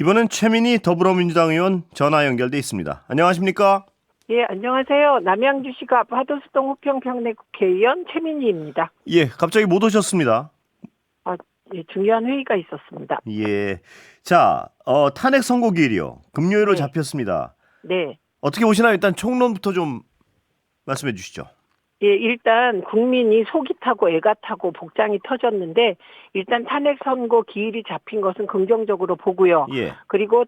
이번엔 최민희 더불어민주당 의원 전화 연결돼 있습니다. 안녕하십니까? 예, 안녕하세요. 남양주시가 하도수동 호평평내 국회의원 최민희입니다. 예, 갑자기 못 오셨습니다. 아, 예, 중요한 회의가 있었습니다. 예. 자, 탄핵 선고기일이요. 금요일로 네, 잡혔습니다. 네. 어떻게 보시나요? 일단 총론부터 좀 말씀해 주시죠. 예, 일단 국민이 속이 타고 애가 타고 복장이 터졌는데 일단 탄핵 선고 기일이 잡힌 것은 긍정적으로 보고요. 예, 그리고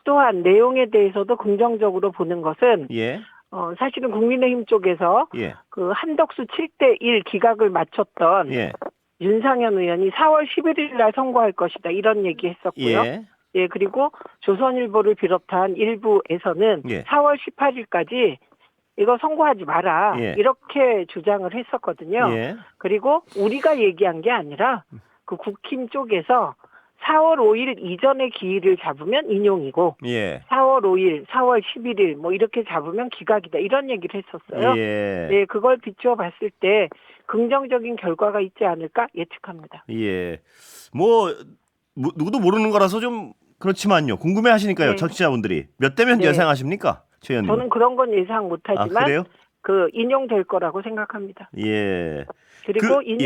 또한 내용에 대해서도 긍정적으로 보는 것은 예, 사실은 국민의힘 쪽에서 예, 그 한덕수 7대1 기각을 맞췄던 예, 윤상현 의원이 4월 11일 날 선고할 것이다 이런 얘기 했었고요. 예, 예, 그리고 조선일보를 비롯한 일부에서는 예, 4월 18일까지 이거 선고하지 마라 예, 이렇게 주장을 했었거든요. 예, 그리고 우리가 얘기한 게 아니라 그 국힘 쪽에서 4월 5일 이전의 기일을 잡으면 인용이고 예, 4월 5일, 4월 11일 뭐 이렇게 잡으면 기각이다 이런 얘기를 했었어요. 예, 네, 그걸 비추어 봤을 때 긍정적인 결과가 있지 않을까 예측합니다. 예. 뭐, 누구도 모르는 거라서 좀 그렇지만요. 궁금해 하시니까요, 네, 청취자분들이. 몇 대면 네. 예상하십니까? 최 의원님은. 저는 그런 건 예상 아, 못하지만 그래요? 그 인용될 거라고 생각합니다. 예. 그리고 예,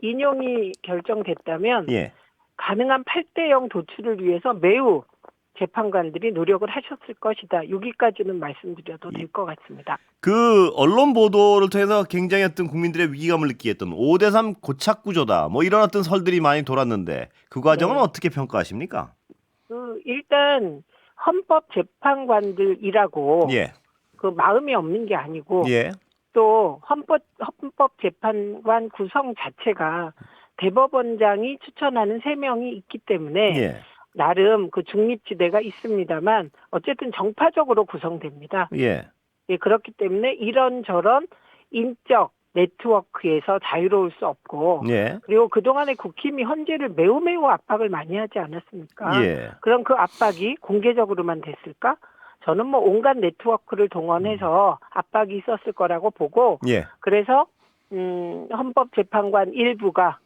인용이 결정됐다면 예. 가능한 8대 0 도출을 위해서 매우 재판관들이 노력을 하셨을 것이다. 여기까지는 말씀드려도 될 것 같습니다. 그 언론 보도를 통해서 굉장히 어떤 국민들의 위기감을 느끼했던 5대3 고착 구조다. 뭐 이런 어떤 설들이 많이 돌았는데 그 과정은 네. 어떻게 평가하십니까? 일단 헌법재판관들이라고 예. 그 마음이 없는 게 아니고 예. 또 헌법재판관 구성 자체가 대법원장이 추천하는 3명이 있기 때문에 예. 나름 그 중립지대가 있습니다만 어쨌든 정파적으로 구성됩니다. 예. 예, 그렇기 때문에 이런저런 인적 네트워크에서 자유로울 수 없고 예. 그리고 그동안에 국힘이 헌재를 매우 압박을 많이 하지 않았습니까? 예. 그럼 그 압박이 공개적으로만 됐을까? 저는 뭐 온갖 네트워크를 동원해서 압박이 있었을 거라고 보고 예. 그래서 헌법재판관 일부가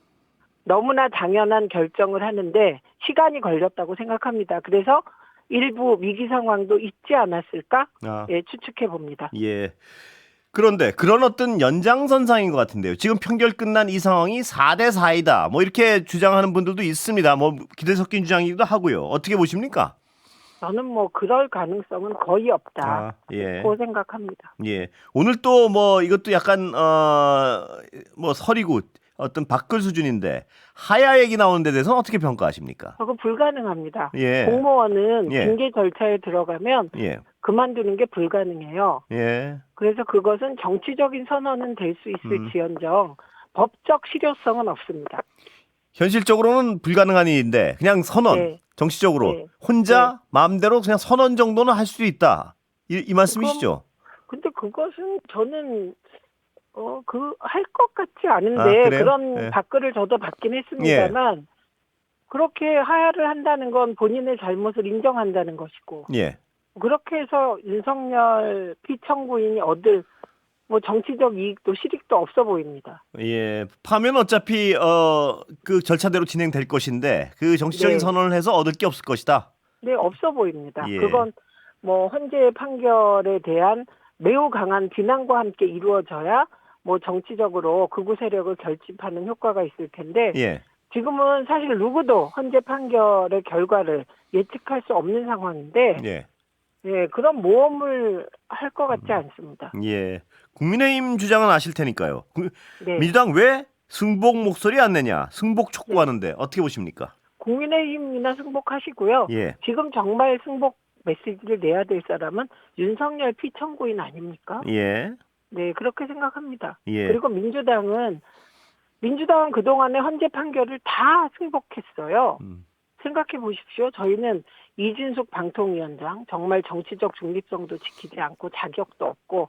너무나 당연한 결정을 하는데 시간이 걸렸다고 생각합니다. 그래서 일부 위기 상황도 있지 않았을까? 아, 예, 추측해 봅니다. 예. 그런데 그런 어떤 연장선상인 것 같은데요. 지금 판결 끝난 이 상황이 4대4이다. 뭐 이렇게 주장하는 분들도 있습니다. 뭐 기대 섞인 주장이기도 하고요. 어떻게 보십니까? 저는 뭐 그럴 가능성은 거의 아, 예. 없다고 생각합니다. 예. 오늘 또 뭐 이것도 약간 뭐 설이고 어떤 밖을 수준인데 하야 얘기 나오는 데 대해서는 어떻게 평가하십니까? 그거 불가능합니다. 예. 공무원은 예. 징계 절차에 들어가면 예. 그만두는 게 불가능해요. 예. 그래서 그것은 정치적인 선언은 될 수 음. 있을지언정 법적 실효성은 없습니다. 현실적으로는 불가능한 일인데 그냥 선언, 네, 정치적으로 네, 네. 혼자 마음대로 그냥 선언 정도는 할 수 있다. 이 그건 말씀이시죠? 근데 그것은 저는 할 것 같지 아, 않은데 그래요? 그런 예. 답글을 저도 받긴 예. 했습니다만 그렇게 하야를 한다는 건 본인의 잘못을 인정한다는 것이고 예. 그렇게 해서 윤석열 피청구인이 얻을 뭐 정치적 이익도 실익도 없어 보입니다. 예. 파면 어차피 그 절차대로 진행될 것인데 그 정치적인 네, 선언을 해서 얻을 게 없을 것이다. 네 없어 보입니다. 예. 그건 뭐 헌재의 판결에 대한 매우 강한 비난과 함께 이루어져야 뭐 정치적으로 극우 세력을 결집하는 효과가 있을 텐데 예. 지금은 사실 누구도 헌재 판결의 결과를 예측할 수 없는 상황인데 예. 예, 그런 모험을 할 것 같지 않습니다. 예. 국민의힘 주장은 아실 테니까요. 네, 민주당 왜 승복 목소리 안 내냐? 승복 네. 촉구하는데 어떻게 보십니까? 국민의힘이나 승복하시고요. 예. 지금 정말 승복 메시지를 내야 될 사람은 윤석열 피청구인 아닙니까? 예. 네, 그렇게 생각합니다. 예. 그리고 민주당은 그동안의 헌재 판결을 다 승복했어요. 음. 생각해 보십시오. 저희는 이진숙 방통위원장 정말 정치적 중립성도 지키지 않고 자격도 없고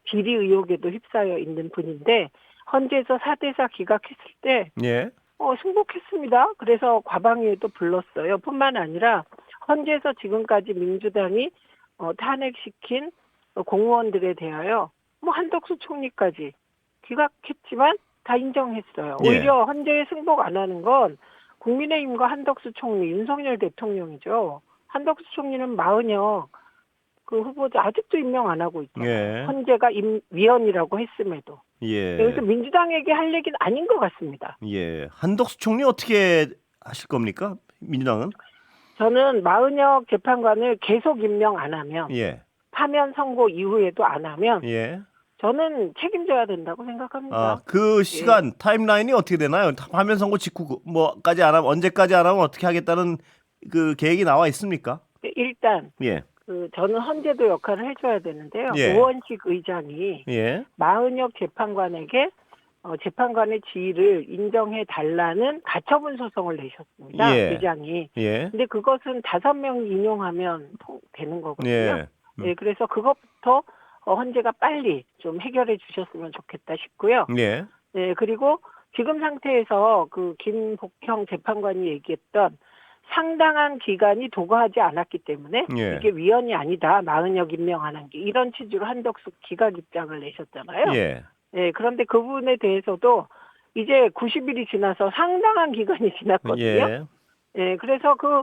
비리 의혹에도 휩싸여 있는 분인데 헌재에서 4대4 기각했을 때 예. 승복했습니다. 그래서 과방위에도 불렀어요. 뿐만 아니라 헌재에서 지금까지 민주당이 탄핵시킨 공무원들에 대하여 뭐 한덕수 총리까지 기각했지만 다 인정했어요. 예. 오히려 헌재에 승복 안 하는 건 국민의힘과 한덕수 총리, 윤석열 대통령이죠. 한덕수 총리는 마은혁 그 후보자 아직도 임명 안 하고 있잖아요. 예. 헌재가 위헌이라고 했음에도. 예. 그래서 민주당에게 할 얘기는 아닌 것 같습니다. 예. 한덕수 총리 어떻게 하실 겁니까? 민주당은? 저는 마은혁 재판관을 계속 임명 안 하면 예. 파면 선고 이후에도 안 하면 예. 저는 책임져야 된다고 생각합니다. 그 시간 타임라인이 어떻게 되나요? 파면 선고 직후 뭐까지 안 하면 언제까지 안 하면 어떻게 하겠다는 그 계획이 나와 있습니까? 일단 예. 저는 헌재도 역할을 해줘야 되는데요. 예. 우원식 의장이 예. 마은혁 재판관에게 재판관의 지위를 인정해 달라는 가처분 소송을 내셨습니다. 예. 의장이. 예. 근데 그것은 5명 인용하면 되는 거거든요. 예. 네, 그래서 그것부터 헌재가 빨리 좀 해결해 주셨으면 좋겠다 싶고요. 예. 네, 그리고 지금 상태에서 그 김복형 재판관이 얘기했던 상당한 기간이 도과하지 않았기 때문에 예. 이게 위헌이 아니다. 마은혁 임명하는 게 이런 취지로 한덕수 기각 입장을 내셨잖아요. 예. 네, 그런데 그 부분에 대해서도 이제 90일이 지나서 상당한 기간이 지났거든요. 예. 네, 그래서 그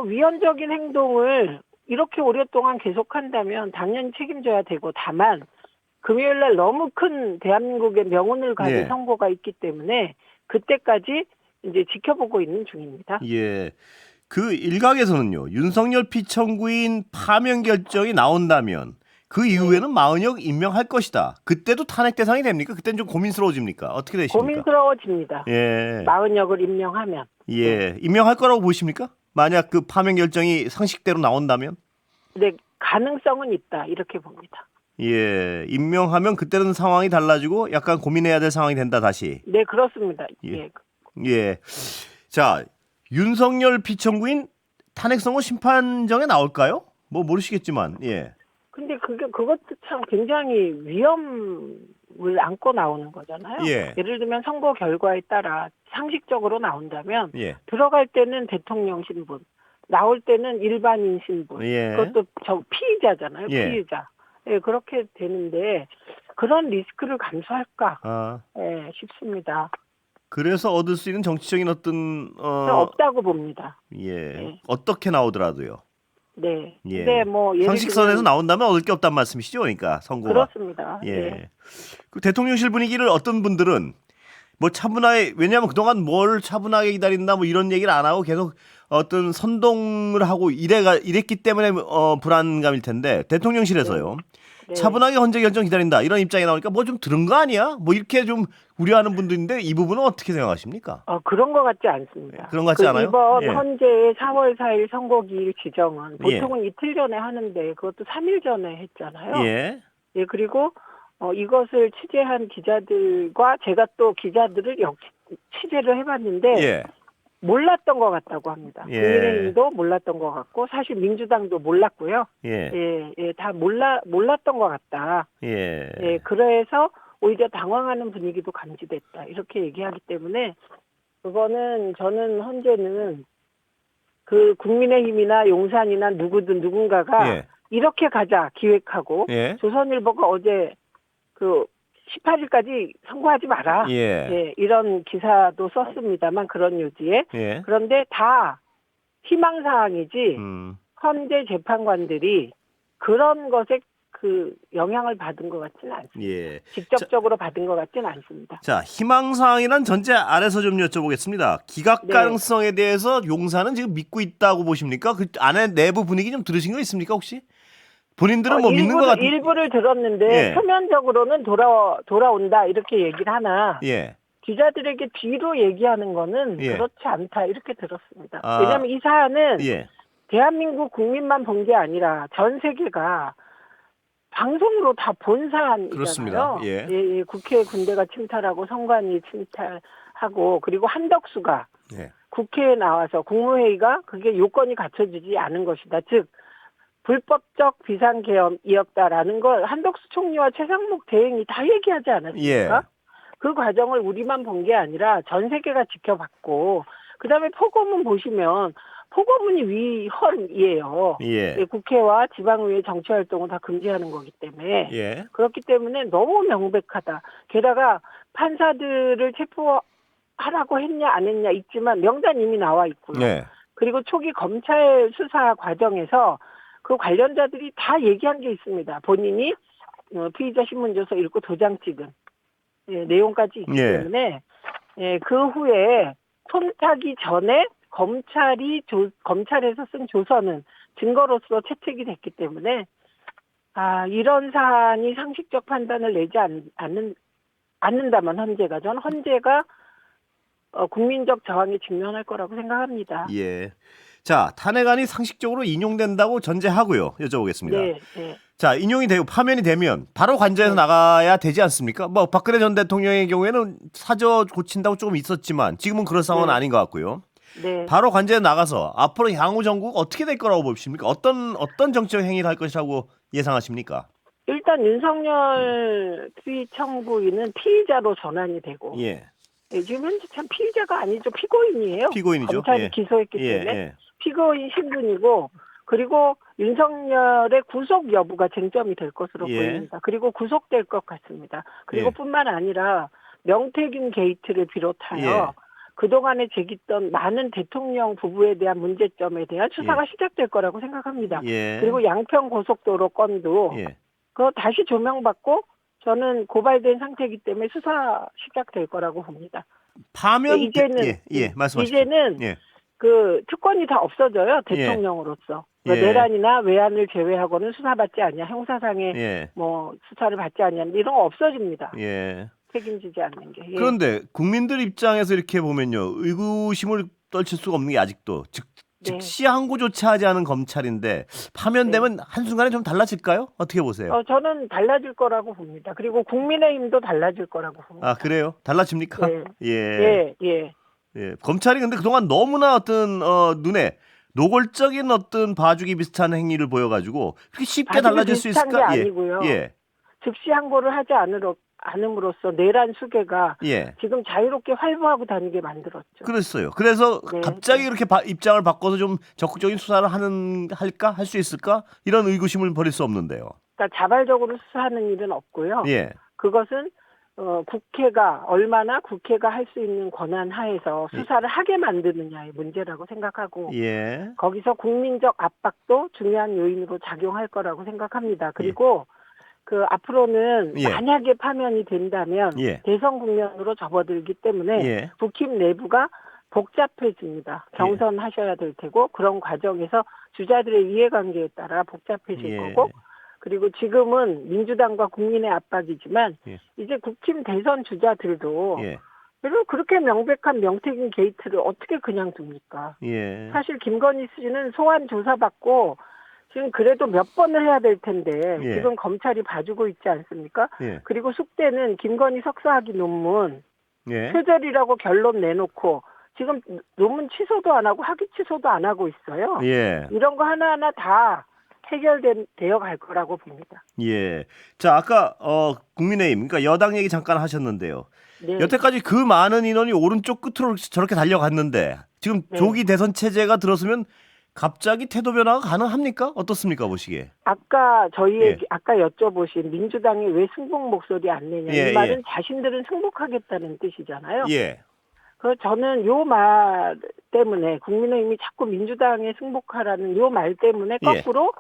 위헌적인 행동을 이렇게 오랫동안 계속한다면 당연히 책임져야 되고 다만 금요일 날 너무 큰 대한민국의 명운을 가진 예. 선고가 있기 때문에 그때까지 이제 지켜보고 있는 중입니다. 예. 그 일각에서는요. 윤석열 피청구인 파면 결정이 나온다면 그 이후에는 마은혁 임명할 것이다. 그때도 탄핵 대상이 됩니까? 그때는 좀 고민스러워집니까? 어떻게 되십니까? 고민스러워집니다. 예. 마은혁을 임명하면. 예. 임명할 거라고 보십니까? 만약 그 파면 결정이 상식대로 나온다면? 네, 가능성은 있다. 이렇게 봅니다. 예. 임명하면 그때는 상황이 달라지고 약간 고민해야 될 상황이 된다 다시. 네, 그렇습니다. 예. 예. 예. 자, 윤석열 피청구인 탄핵 선고 심판정에 나올까요? 뭐 모르시겠지만. 예. 근데 그것도 참 굉장히 위험을 안고 나오는 거잖아요. 예. 예를 들면 선거 결과에 따라 상식적으로 나온다면 예. 들어갈 때는 대통령 신분, 나올 때는 일반인 신분. 예. 그것도 피의자잖아요. 예. 피의자. 예, 그렇게 되는데 그런 리스크를 감수할까 싶습니다. 그래서 얻을 수 있는 정치적인 어떤 없다고 봅니다. 예. 예. 어떻게 나오더라도요. 네. 예. 근데 뭐 예를 상식선에서 들면 나온다면 얻을 게 없단 말씀이시죠, 그러니까 선고가. 그렇습니다. 예. 예. 그 대통령실 분위기를 어떤 분들은 뭐 차분하게 왜냐하면 그동안 뭘 차분하게 기다린다 뭐 이런 얘기를 안 하고 계속 어떤 선동을 하고 이랬기 때문에 불안감일 텐데 대통령실에서요. 네. 차분하게 헌재 결정 기다린다 이런 입장이 나오니까 뭐 좀 들은 거 아니야? 뭐 이렇게 좀 우려하는 분들인데 이 부분은 어떻게 생각하십니까? 그런 것 같지 않습니다. 그런 것 같지 않아요? 이번 예. 헌재의 4월 4일 선고기일 지정은 예. 보통은 이틀 전에 하는데 그것도 3일 전에 했잖아요. 예. 예, 그리고 이것을 취재한 기자들과 제가 또 기자들을 취재를 해봤는데 예. 몰랐던 것 같다고 합니다. 예. 국민의힘도 몰랐던 것 같고 사실 민주당도 몰랐고요. 예. 다 몰랐던 것 같다. 예. 예, 그래서 오히려 당황하는 분위기도 감지됐다. 이렇게 얘기하기 때문에 그거는 저는 헌재는 그 국민의힘이나 용산이나 누군가가 예. 이렇게 가자 기획하고 예. 조선일보가 어제 그 18일까지 선고하지 마라. 예. 예, 이런 기사도 썼습니다만 그런 요지에. 예. 그런데 다 희망사항이지 헌재 재판관들이 그런 것에 그 영향을 받은 것 같지는 않습니다. 예. 직접적으로 받은 것 같지는 않습니다. 자, 희망사항이란 전제 아래서 좀 여쭤보겠습니다. 기각 네. 가능성에 대해서 용사는 지금 믿고 있다고 보십니까? 그 안에 내부 분위기 좀 들으신 거 있습니까 혹시? 본인들은 뭐 믿는 것 같은. 일부를 들었는데 예. 표면적으로는 돌아온다 이렇게 얘기를 하나 예. 기자들에게 뒤로 얘기하는 거는 예. 그렇지 않다 이렇게 들었습니다. 아. 왜냐하면 이 사안은 예. 대한민국 국민만 본 게 아니라 전 세계가 방송으로 다 본 사안이잖아요. 그렇습니다. 예. 예, 국회 군대가 침탈하고 선관위 침탈하고 그리고 한덕수가 예. 국회에 나와서 국무회의가 그게 요건이 갖춰지지 않은 것이다. 즉 불법적 비상계엄이었다라는 걸 한덕수 총리와 최상목 대행이 다 얘기하지 않았습니까? 예. 그 과정을 우리만 본 게 아니라 전 세계가 지켜봤고 그다음에 포고문 보시면 포고문이 위헌이에요. 예. 예, 국회와 지방의회 정치활동을 다 금지하는 거기 때문에 예. 그렇기 때문에 너무 명백하다. 게다가 판사들을 하라고 했냐 안 했냐 있지만 명단 이미 나와 있고요. 네. 그리고 초기 검찰 수사 과정에서 그 관련자들이 다 얘기한 게 있습니다. 본인이 피의자 신문조서 읽고 도장 찍은 내용까지 있기 예. 때문에 그 후에 손 타기 전에 검찰에서 쓴 조서는 증거로서 채택이 됐기 때문에 이런 사안이 상식적 판단을 내지 않는다면 헌재가 국민적 저항에 직면할 거라고 생각합니다. 예. 자, 탄핵안이 상식적으로 인용된다고 전제하고요. 여쭤보겠습니다. 네, 네. 자, 인용이 되고 파면이 되면 바로 관저에서 네. 나가야 되지 않습니까? 뭐 박근혜 전 대통령의 경우에는 사저 고친다고 조금 있었지만 지금은 그런 상황은 네. 아닌 것 같고요. 네. 바로 관저에 나가서 앞으로 향후 정국 어떻게 될 거라고 보십니까? 어떤 정치적 행위를 할 것이라고 예상하십니까? 일단 윤석열 피의 청구인은 피의자로 전환이 되고 예. 지금 현재 참 피의자가 아니죠. 피고인이에요. 피고인이죠. 검찰이 예. 기소했기 예. 때문에 예. 피고인 신분이고 그리고 윤석열의 구속 여부가 쟁점이 될 것으로 예. 보입니다. 그리고 구속될 것 같습니다. 그리고 예. 뿐만 아니라 명태균 게이트를 비롯하여 예. 그동안에 제기했던 많은 대통령 부부에 대한 문제점에 대한 수사가 시작될 거라고 생각합니다. 예. 그리고 양평 고속도로 건도 예. 그거 다시 조명받고 저는 고발된 상태이기 때문에 수사 시작될 거라고 봅니다. 파면 이제는 말씀하십시오. 이제는 예. 그 특권이 다 없어져요. 대통령으로서. 그러니까 예. 내란이나 외환을 제외하고는 수사받지 않냐. 형사상의 예. 뭐 수사를 받지 않냐. 이런 거 없어집니다. 예. 책임지지 않는 게. 예. 그런데 국민들 입장에서 이렇게 보면요. 의구심을 떨칠 수가 없는 게 아직도 네. 즉시 항고조차 하지 않은 검찰인데 파면되면 한순간에 좀 달라질까요? 어떻게 보세요? 저는 달라질 거라고 봅니다. 그리고 국민의힘도 달라질 거라고 봅니다. 아, 그래요? 달라집니까? 네. 예. 예. 예. 검찰이 근데 그동안 너무나 어떤 눈에 노골적인 어떤 봐주기 비슷한 행위를 보여가지고 그렇게 쉽게 달라질 수 비슷한 있을까? 게 예. 아니고요. 예. 즉시 항고를 하지 않음으로써 내란 수괴가 예. 지금 자유롭게 활보하고 다니게 만들었죠. 그랬어요. 그래서 네, 갑자기 네. 이렇게 입장을 바꿔서 좀 적극적인 수사를 할까? 할 수 있을까? 이런 의구심을 버릴 수 없는데요. 그러니까 자발적으로 수사하는 일은 없고요. 예. 그것은 국회가 얼마나 국회가 할 수 있는 권한 하에서 수사를 하게 만드느냐의 문제라고 생각하고 예. 거기서 국민적 압박도 중요한 요인으로 작용할 거라고 생각합니다. 그리고 그 앞으로는 예. 만약에 파면이 된다면 예. 대선 국면으로 접어들기 때문에 예. 국힘 내부가 복잡해집니다. 경선하셔야 될 테고 그런 과정에서 주자들의 이해관계에 따라 복잡해질 예. 거고 그리고 지금은 민주당과 국민의 압박이지만 예. 이제 국힘 대선 주자들도 예. 별로 그렇게 명백한 명태균 게이트를 어떻게 그냥 둡니까? 예. 사실 김건희 씨는 소환 조사받고 지금 그래도 몇 번을 해야 될 텐데 예. 지금 검찰이 봐주고 있지 않습니까? 예. 그리고 숙대는 김건희 석사학위 논문 예. 표절이라고 결론 내놓고 지금 논문 취소도 안 하고 학위 취소도 안 하고 있어요. 예. 이런 거 하나하나 다 해결되어 갈 거라고 봅니다. 예. 자, 아까 국민의힘 그러니까 여당 얘기 잠깐 하셨는데요. 네. 여태까지 그 많은 인원이 오른쪽 끝으로 저렇게 달려갔는데 지금 네. 조기 대선 체제가 들었으면 갑자기 태도 변화가 가능합니까? 어떻습니까, 보시기에? 아까 예. 아까 여쭤보신 민주당이 왜 승복 목소리 안 내냐 예, 이 말은 자신들은 승복하겠다는 뜻이잖아요. 예. 저는 요 말 때문에 국민의힘이 자꾸 민주당에 승복하라는 요 말 때문에 예. 거꾸로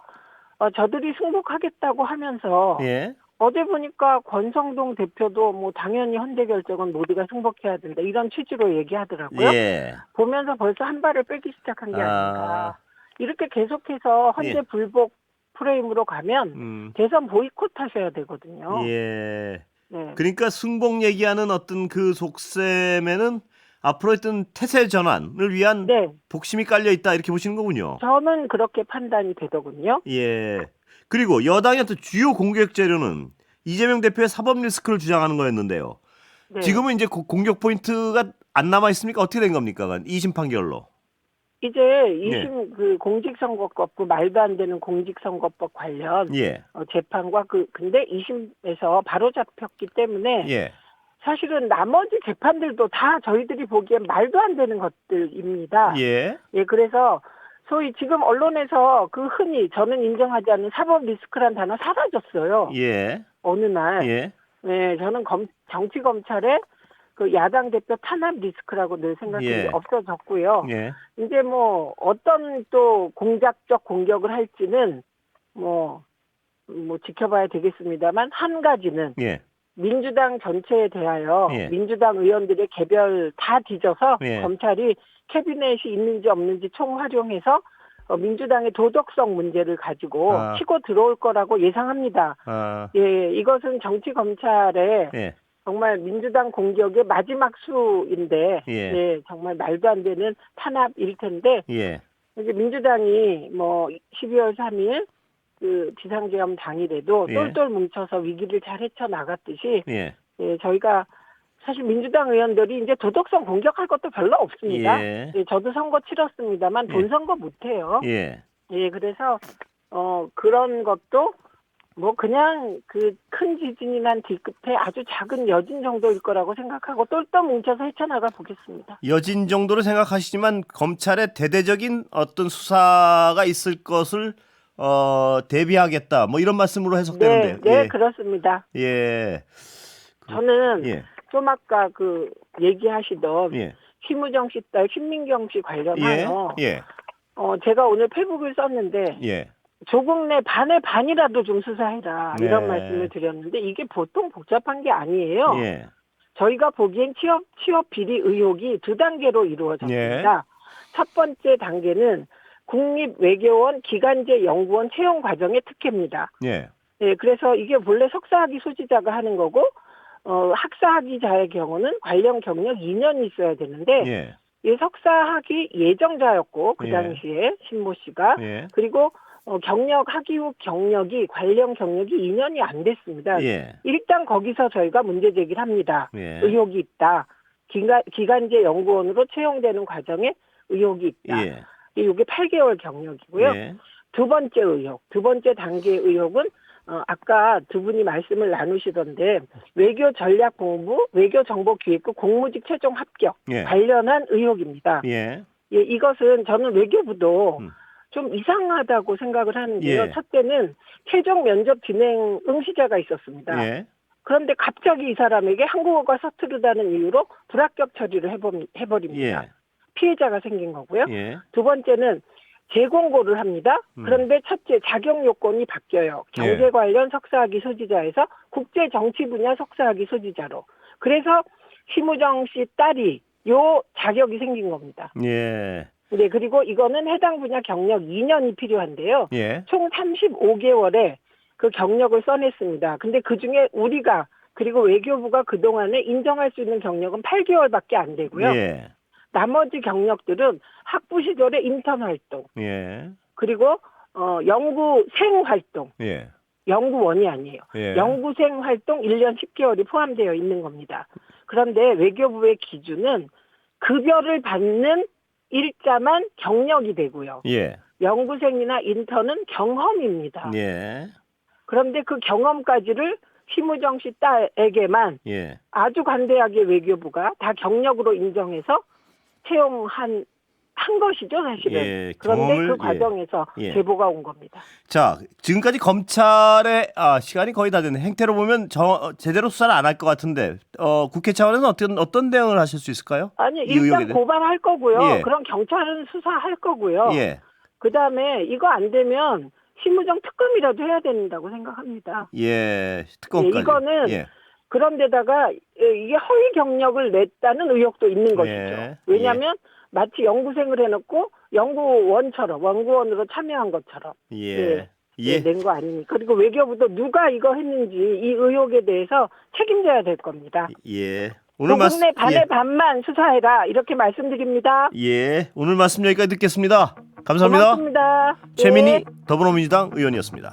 저들이 승복하겠다고 하면서 예. 어제 보니까 권성동 대표도 뭐 당연히 헌재 결정은 모두가 승복해야 된다 이런 취지로 얘기하더라고요. 예. 보면서 벌써 한 발을 빼기 시작한 게 아닌가. 이렇게 계속해서 헌재 예. 불복 프레임으로 가면 대선 보이콧 하셔야 되거든요. 예. 네. 그러니까 승복 얘기하는 어떤 그 속셈에는 앞으로 어떤 태세 전환을 위한 네. 복심이 깔려 있다 이렇게 보시는 거군요. 저는 그렇게 판단이 되더군요. 예. 그리고 여당의 어떤 주요 공격 재료는 이재명 대표의 사법 리스크를 주장하는 거였는데요. 네. 지금은 이제 공격 포인트가 안 남아 있습니까? 어떻게 된 겁니까? 2심 판결로. 이제 2심 그 공직선거법 그 말도 안 되는 공직선거법 관련 예. 재판과 근데 2심에서 바로 잡혔기 때문에 예. 사실은 나머지 재판들도 다 저희들이 보기엔 말도 안 되는 것들입니다. 예. 예, 그래서 소위 지금 언론에서 그 흔히 저는 인정하지 않는 사법 리스크란 단어 사라졌어요. 예. 어느 날. 예. 네, 저는 정치 검찰의 그 야당 대표 탄압 리스크라고 늘 생각했는데 예. 없어졌고요. 예. 이제 뭐 어떤 또 공작적 공격을 할지는 뭐 지켜봐야 되겠습니다만 한 가지는 예. 민주당 전체에 대하여 예. 민주당 의원들의 개별 다 뒤져서 예. 검찰이 캐비넷이 있는지 없는지 총활용해서 민주당의 도덕성 문제를 가지고 치고 들어올 거라고 예상합니다. 예, 이것은 정치 검찰의 예. 정말 민주당 공격의 마지막 수인데, 예. 예, 정말 말도 안 되는 탄압일 텐데, 예. 이제 민주당이 뭐 12월 3일 그 비상계엄 당일에도 예. 똘똘 뭉쳐서 위기를 잘 헤쳐나갔듯이, 예. 예, 저희가 사실 민주당 의원들이 이제 도덕성 공격할 것도 별로 없습니다. 예. 예, 저도 선거 치렀습니다만 본 선거 못해요. 예. 예, 그래서 그런 것도 뭐 그냥 그 큰 지진이 난 뒤끝에 아주 작은 여진 정도일 거라고 생각하고 똘똘 뭉쳐서 헤쳐나가 보겠습니다. 여진 정도로 생각하시지만 검찰의 대대적인 어떤 수사가 있을 것을 대비하겠다. 뭐 이런 말씀으로 해석되는데요. 네, 예. 그렇습니다. 예. 저는 예. 좀 아까 그 얘기하시던 예. 심우정 씨 딸 신민경 씨 관련하여 예. 제가 오늘 페북을 썼는데 예. 조국 내 반의 반이라도 좀 수사해라 네. 이런 말씀을 드렸는데 이게 보통 복잡한 게 아니에요. 예. 저희가 보기엔 취업 비리 의혹이 두 단계로 이루어졌습니다. 첫 번째 단계는 국립외교원 기간제 연구원 채용 과정의 특혜입니다. 예. 네, 그래서 이게 본래 석사학위 소지자가 하는 거고 학사학위자의 경우는 관련 경력 2년이 있어야 되는데 예. 이 석사학위 예정자였고 그 예. 당시에 신모 씨가 예. 그리고 학위 후 경력이 관련 경력이 2년이 안 됐습니다. 예. 일단 거기서 저희가 문제 제기를 합니다. 예. 의혹이 있다. 기간제 연구원으로 채용되는 과정에 의혹이 있다. 예. 이게 8개월 경력이고요. 예. 두 번째 의혹, 두 번째 단계의 의혹은 아까 두 분이 말씀을 나누시던데 외교전략본부, 외교정보기획국 공무직 최종 합격 예. 관련한 의혹입니다. 예. 예, 이것은 저는 외교부도 좀 이상하다고 생각을 하는데요. 예. 첫째는 최종 면접 진행 응시자가 있었습니다. 예. 그런데 갑자기 이 사람에게 한국어가 서투르다는 이유로 불합격 처리를 해버립니다. 예. 피해자가 생긴 거고요. 예. 두 번째는 재공고를 합니다. 그런데 첫째 자격 요건이 바뀌어요. 경제 관련 석사학위 소지자에서 국제 정치 분야 석사학위 소지자로. 그래서 심우정 씨 딸이 요 자격이 생긴 겁니다. 예. 네, 그리고 이거는 해당 분야 경력 2년이 필요한데요. 예. 총 35개월에 그 경력을 써냈습니다. 근데 그중에 우리가 그리고 외교부가 그동안에 인정할 수 있는 경력은 8개월밖에 안 되고요. 예. 나머지 경력들은 학부 시절에 인턴 활동, 예. 그리고 연구생 활동, 예. 연구원이 아니에요. 예. 연구생 활동 1년 10개월이 포함되어 있는 겁니다. 그런데 외교부의 기준은 급여를 받는 일자만 경력이 되고요. 예. 연구생이나 인턴은 경험입니다. 예. 그런데 그 경험까지를 심우정 씨 딸에게만 예. 아주 관대하게 외교부가 다 경력으로 인정해서 채용한 것이죠, 사실은. 예, 그런데 경험을, 그 과정에서 예. 제보가 온 겁니다. 자, 지금까지 검찰의 시간이 거의 다 됐네. 행태로 보면 제대로 수사를 안 할 것 같은데 국회 차원에서 어떤 대응을 하실 수 있을까요? 아니, 이 의혹에 일단 대해? 고발할 거고요. 예. 그럼 경찰은 수사할 거고요. 예. 그다음에 이거 안 되면 심우정 특검이라도 해야 된다고 생각합니다. 예. 특검까지. 예, 이거는 예. 그런데다가 이게 허위 경력을 냈다는 의혹도 있는 것이죠. 예. 왜냐하면 마치 연구생을 해놓고 연구원으로 참여한 것처럼 예. 예. 낸 거 아닙니까? 그리고 외교부도 누가 이거 했는지 이 의혹에 대해서 책임져야 될 겁니다. 예. 오늘 조국 내 반의 예. 반만 수사해라 이렇게 말씀드립니다. 예. 오늘 말씀 여기까지 듣겠습니다. 감사합니다. 고맙습니다. 최민희 예. 더불어민주당 의원이었습니다.